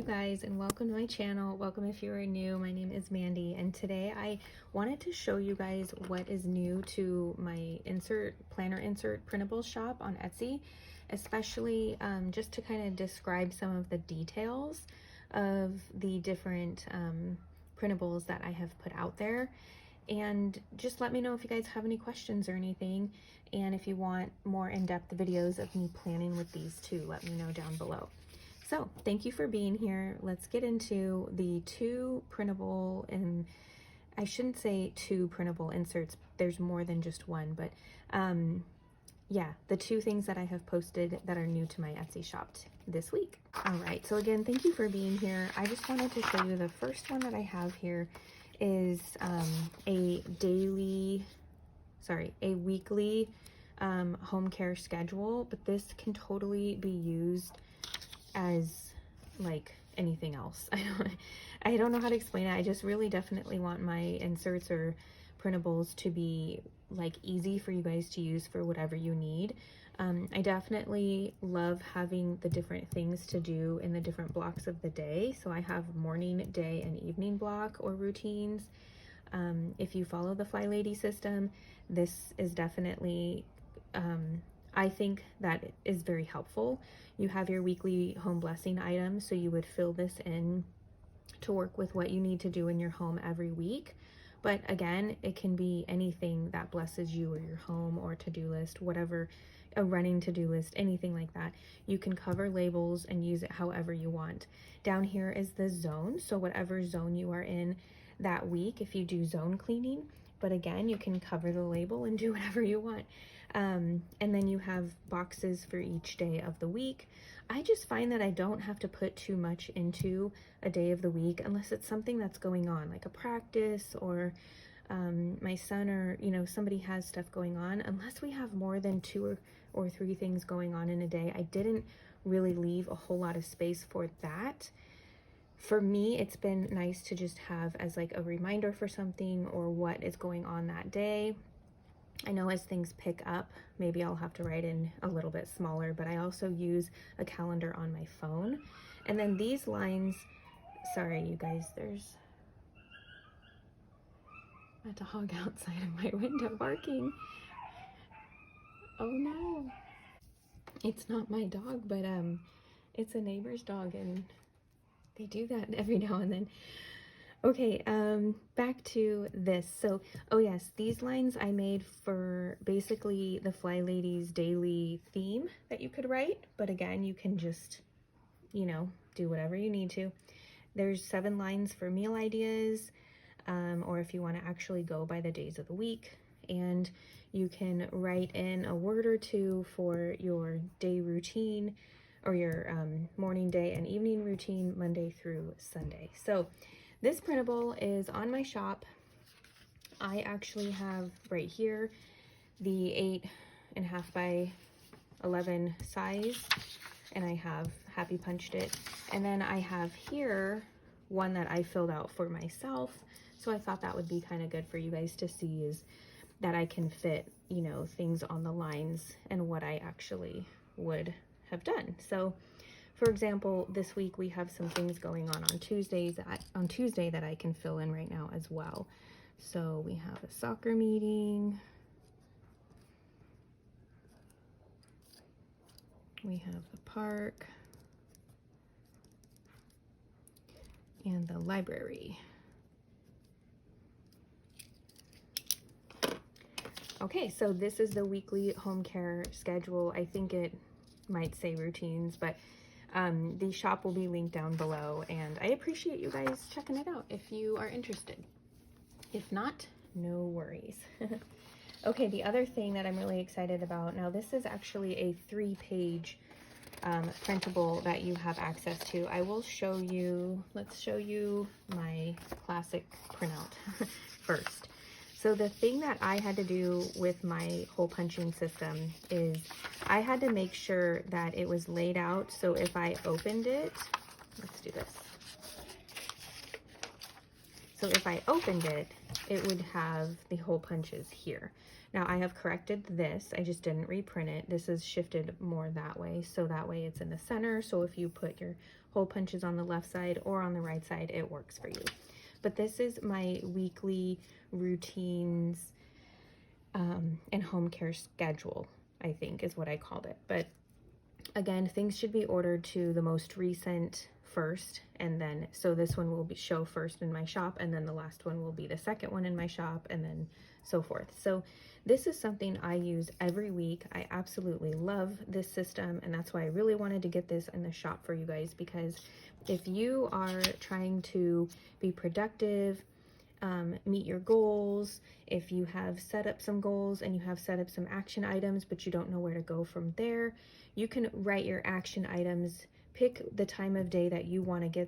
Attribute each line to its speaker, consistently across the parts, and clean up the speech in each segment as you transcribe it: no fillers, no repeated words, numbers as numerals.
Speaker 1: guys, and welcome to my channel. Welcome if you are new. My name is Mandy, and today I wanted to show you guys what is new to my planner insert printable shop on Etsy, especially just to kind of describe some of the details of the different printables that I have put out there. And just let me know if you guys have any questions or anything, and if you want more in-depth videos of me planning with these too, let me know down below. So thank you for being here. Let's get into the two printable, and I shouldn't say two printable inserts, there's more than just one, but yeah, the two things that I have posted that are new to my Etsy shop this week. All right, so again, thank you for being here. I just wanted to show you the first one that I have here is a weekly home care schedule, but this can totally be used as like anything else. I don't know how to explain it. I just really definitely want my inserts or printables to be like easy for you guys to use for whatever you need. I definitely love having the different things to do in the different blocks of the day. So I have morning, day, and evening block or routines. If you follow the FlyLady system, this is definitely I think that is very helpful. You have your weekly home blessing items, so you would fill this in to work with what you need to do in your home every week. But again, it can be anything that blesses you or your home, or to-do list, whatever, a running to-do list, anything like that. You can cover labels and use it however you want. Down here is the zone, so whatever zone you are in that week, if you do zone cleaning. But again, you can cover the label and do whatever you want. And then you have boxes for each day of the week. I just find that I don't have to put too much into a day of the week unless it's something that's going on, like a practice, or my son, or somebody has stuff going on. Unless we have more than two or three things going on in a day, I didn't really leave a whole lot of space for that. For me, it's been nice to just have as like a reminder for something or what is going on that day. I know as things pick up, maybe I'll have to write in a little bit smaller, but I also use a calendar on my phone. And then these lines, sorry you guys, there's a dog outside of my window barking. Oh no, it's not my dog, but it's a neighbor's dog, and they do that every now and then. Okay, back to this. So, oh yes, these lines I made for basically the FlyLady's daily theme that you could write, but again, you can just, do whatever you need to. There's 7 lines for meal ideas, or if you want to actually go by the days of the week, and you can write in a word or two for your day routine, or your morning, day, and evening routine, Monday through Sunday. So this printable is on my shop. I actually have right here the 8.5 by 11 size, and I have happy punched it. And then I have here one that I filled out for myself. So I thought that would be kind of good for you guys to see, is that I can fit, things on the lines and what I actually would have done. So for example, this week we have some things going on Tuesday that I can fill in right now as well. So we have a soccer meeting, we have the park, and the library. Okay, so this is the weekly home care schedule. I think it might say routines, but the shop will be linked down below, and I appreciate you guys checking it out if you are interested. If not, no worries. Okay, the other thing that I'm really excited about, now this is actually a 3-page printable that you have access to. I will show you, let's show you my classic printout first. So the thing that I had to do with my hole punching system is I had to make sure that it was laid out. So if I opened it, let's do this. So if I opened it, it would have the hole punches here. Now I have corrected this, I just didn't reprint it. This is shifted more that way, so that way it's in the center. So if you put your hole punches on the left side or on the right side, it works for you. But this is my weekly routines and home care schedule, I think is what I called it. But again, things should be ordered to the most recent first, and then so this one will be show first in my shop, and then the last one will be the second one in my shop, and then so forth. So this is something I use every week. I absolutely love this system, and that's why I really wanted to get this in the shop for you guys, because if you are trying to be productive, meet your goals, if you have set up some goals and you have set up some action items but you don't know where to go from there, you can write your action items, pick the time of day that you want to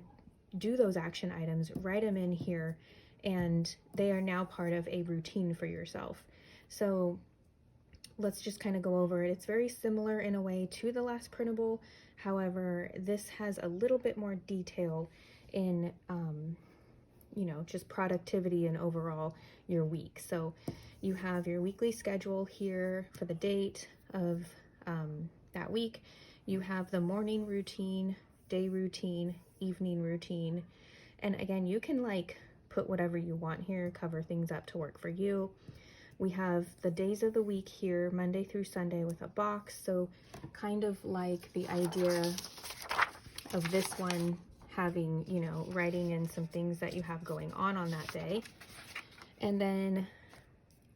Speaker 1: do those action items, write them in here, and they are now part of a routine for yourself. So let's just kind of go over it. It's very similar in a way to the last printable. However, this has a little bit more detail in you know, just productivity and overall your week. So you have your weekly schedule here for the date of that week. You have the morning routine, day routine, evening routine. And again, you can like put whatever you want here, cover things up to work for you. We have the days of the week here, Monday through Sunday, with a box. So kind of like the idea of this one having, you know, writing in some things that you have going on that day. And then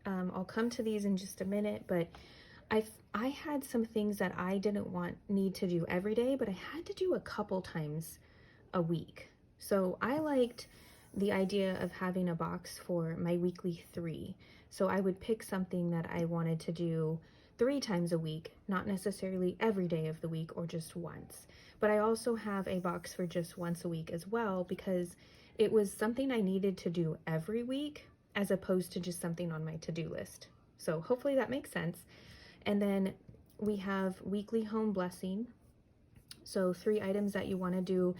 Speaker 1: I'll come to these in just a minute, but I had some things that I didn't need to do every day, but I had to do a couple times a week. So I liked the idea of having a box for my weekly 3. So I would pick something that I wanted to do 3 times a week, not necessarily every day of the week or just once. But I also have a box for just once a week as well, because it was something I needed to do every week as opposed to just something on my to-do list. So hopefully that makes sense. And then we have weekly home blessing. So 3 items that you want to do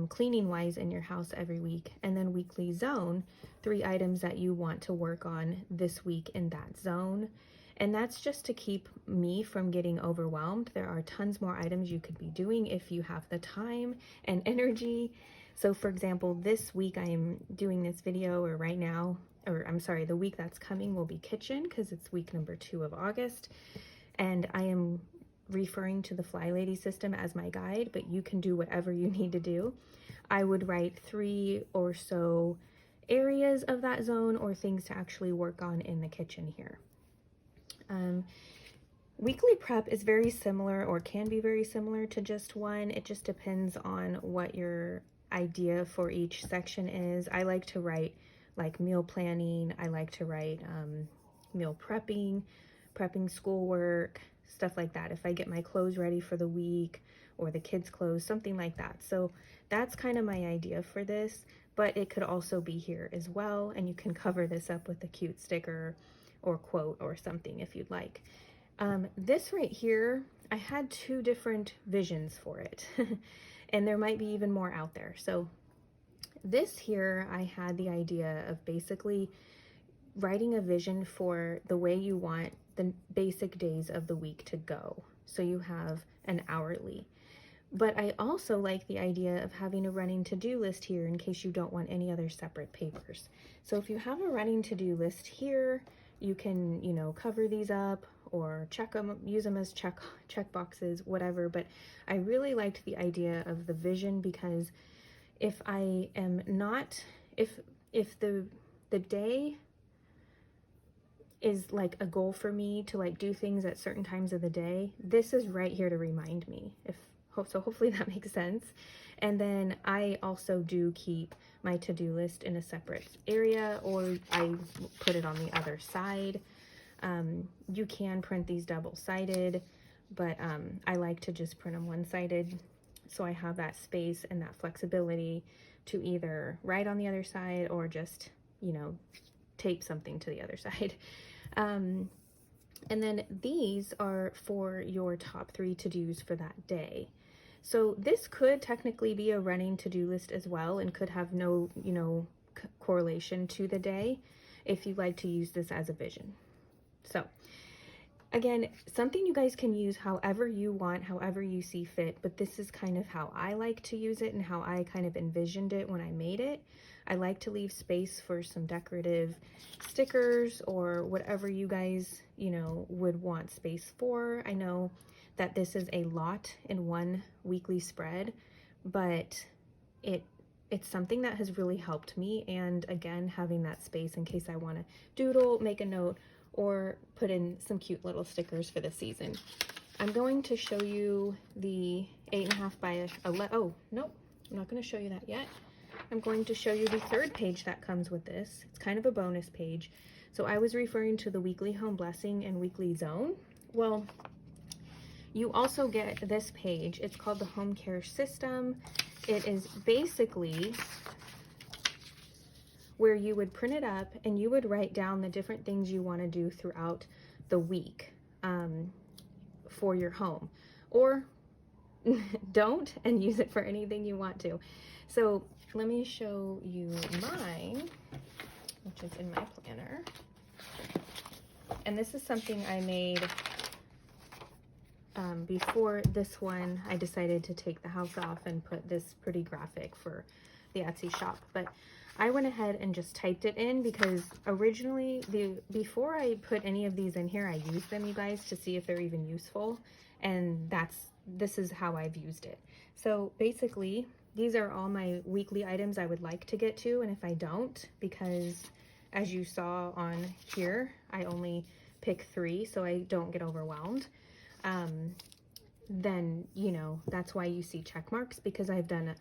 Speaker 1: cleaning wise in your house every week. And then weekly zone, 3 items that you want to work on this week in that zone. And that's just to keep me from getting overwhelmed. There are tons more items you could be doing if you have the time and energy. So for example, this week I am doing this video, or right now, or I'm sorry, the week that's coming will be kitchen, because it's week number 2 of August. And I am referring to the FlyLady system as my guide, but you can do whatever you need to do. I would write 3 or so areas of that zone, or things to actually work on in the kitchen here. Weekly prep is very similar, or can be very similar to just one. It just depends on what your idea for each section is. I like to write like meal planning. I like to write meal prepping schoolwork, stuff like that. If I get my clothes ready for the week, or the kids' clothes, something like that. So that's kind of my idea for this, but it could also be here as well. And you can cover this up with a cute sticker or quote or something if you'd like. This right here, I had 2 different visions for it. And there might be even more out there. So this here, I had the idea of basically writing a vision for the way you want the basic days of the week to go. So you have an hourly. But I also like the idea of having a running to-do list here in case you don't want any other separate papers. So if you have a running to-do list here, you can, you know, cover these up or check them, use them as check boxes, whatever. But I really liked the idea of the vision, because if I am not, if the day is like a goal for me to like do things at certain times of the day, this is right here to remind me. So hopefully that makes sense. And then I also do keep my to-do list in a separate area, or I put it on the other side. You can print these double-sided, but I like to just print them one-sided, so I have that space and that flexibility to either write on the other side or just, you know, tape something to the other side. And then these are for your top 3 to-dos for that day. So this could technically be a running to-do list as well, and could have no, you know, correlation to the day if you like to use this as a vision. So again, something you guys can use however you want, however you see fit, but this is kind of how I like to use it and how I kind of envisioned it when I made it. I like to leave space for some decorative stickers or whatever you guys, you know, would want space for. I know that this is a lot in one weekly spread, but it's something that has really helped me. And again, having that space in case I want to doodle, make a note, or put in some cute little stickers for the season. I'm going to show you the 8.5 by 11. Oh, nope, I'm not going to show you that yet. I'm going to show you the third page that comes with this. It's kind of a bonus page. So I was referring to the weekly home blessing and weekly zone. Well, you also get this page. It's called the home care system. It is basically where you would print it up and you would write down the different things you want to do throughout the week for your home, or don't and use it for anything you want to. So let me show you mine, which is in my planner. And this is something I made before this one. I decided to take the house off and put this pretty graphic for the Etsy shop, but I went ahead and just typed it in because originally, before I put any of these in here, I used them, you guys, to see if they're even useful, and this is how I've used it. So basically, these are all my weekly items I would like to get to, and if I don't, because as you saw on here, I only pick 3 so I don't get overwhelmed, then, you know, that's why you see check marks, because I've done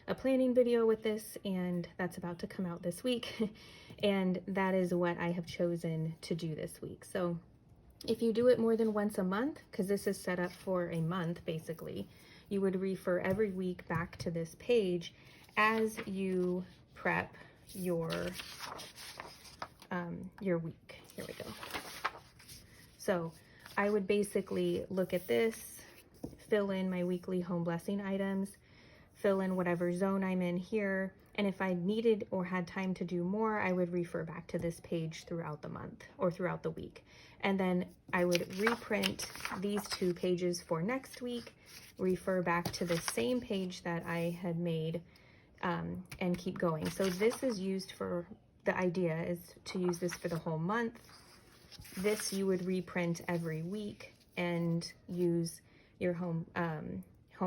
Speaker 1: a planning video with this, and that's about to come out this week. And that is what I have chosen to do this week. So if you do it more than once a month, because this is set up for a month, basically, you would refer every week back to this page as you prep your week. Here we go. So I would basically look at this, fill in my weekly home blessing items, fill in whatever zone I'm in here, and if I needed or had time to do more, I would refer back to this page throughout the month or throughout the week. And then I would reprint these 2 pages for next week, refer back to the same page that I had made, and keep going. So this is used for, the idea is to use this for the whole month. This you would reprint every week and use your home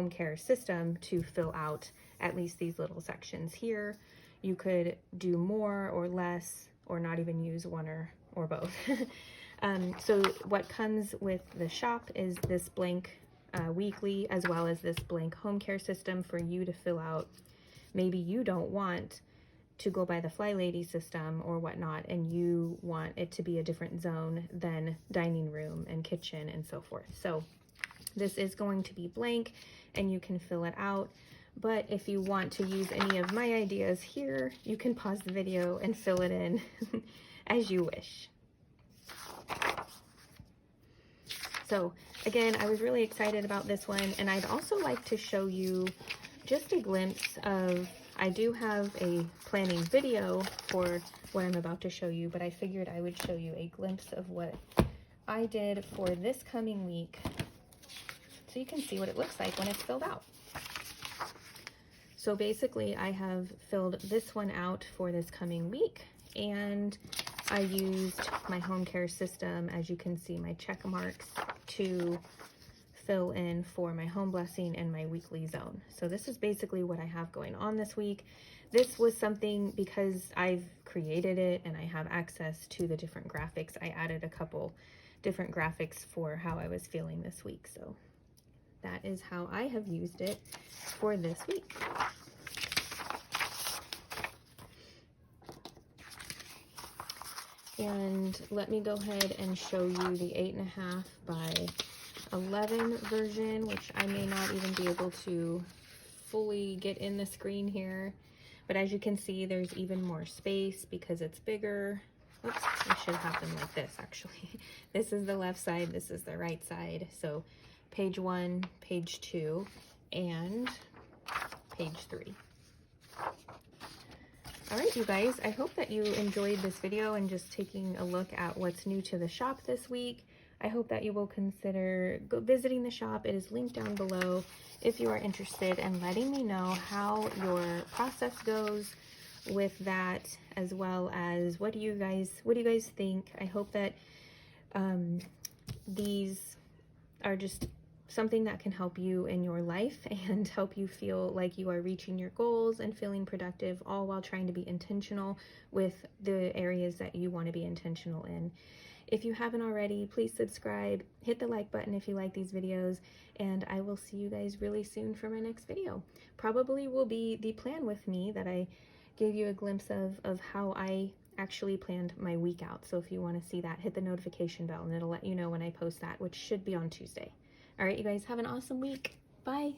Speaker 1: care system to fill out at least these little sections here. You could do more or less, or not even use one or both. So what comes with the shop is this blank weekly, as well as this blank home care system for you to fill out. Maybe you don't want to go by the FlyLady system or whatnot, and you want it to be a different zone than dining room and kitchen and so forth. So this is going to be blank and you can fill it out. But if you want to use any of my ideas here, you can pause the video and fill it in as you wish. So again, I was really excited about this one, and I'd also like to show you just a glimpse of, I do have a planning video for what I'm about to show you, but I figured I would show you a glimpse of what I did for this coming week, so you can see what it looks like when it's filled out. So basically I have filled this one out for this coming week, and I used my home care system, as you can see, my check marks, to fill in for my home blessing and my weekly zone. So this is basically what I have going on this week. This was something, because I've created it and I have access to the different graphics, I added a couple different graphics for how I was feeling this week. So that is how I have used it for this week. And let me go ahead and show you the 8.5 by 11 version, which I may not even be able to fully get in the screen here. But as you can see, there's even more space because it's bigger. Oops, I should have them like this actually. This is the left side, this is the right side. So page 1, page 2, and page 3. All right, you guys, I hope that you enjoyed this video and just taking a look at what's new to the shop this week. I hope that you will consider visiting the shop. It is linked down below if you are interested, and letting me know how your process goes with that, as well as what do you guys think. I hope that these are just something that can help you in your life and help you feel like you are reaching your goals and feeling productive, all while trying to be intentional with the areas that you want to be intentional in. If you haven't already, please subscribe, hit the like button if you like these videos, and I will see you guys really soon for my next video. Probably will be the plan with me that I gave you a glimpse of how I actually planned my week out. So if you want to see that, hit the notification bell and it'll let you know when I post that, which should be on Tuesday. All right, you guys, have an awesome week. Bye.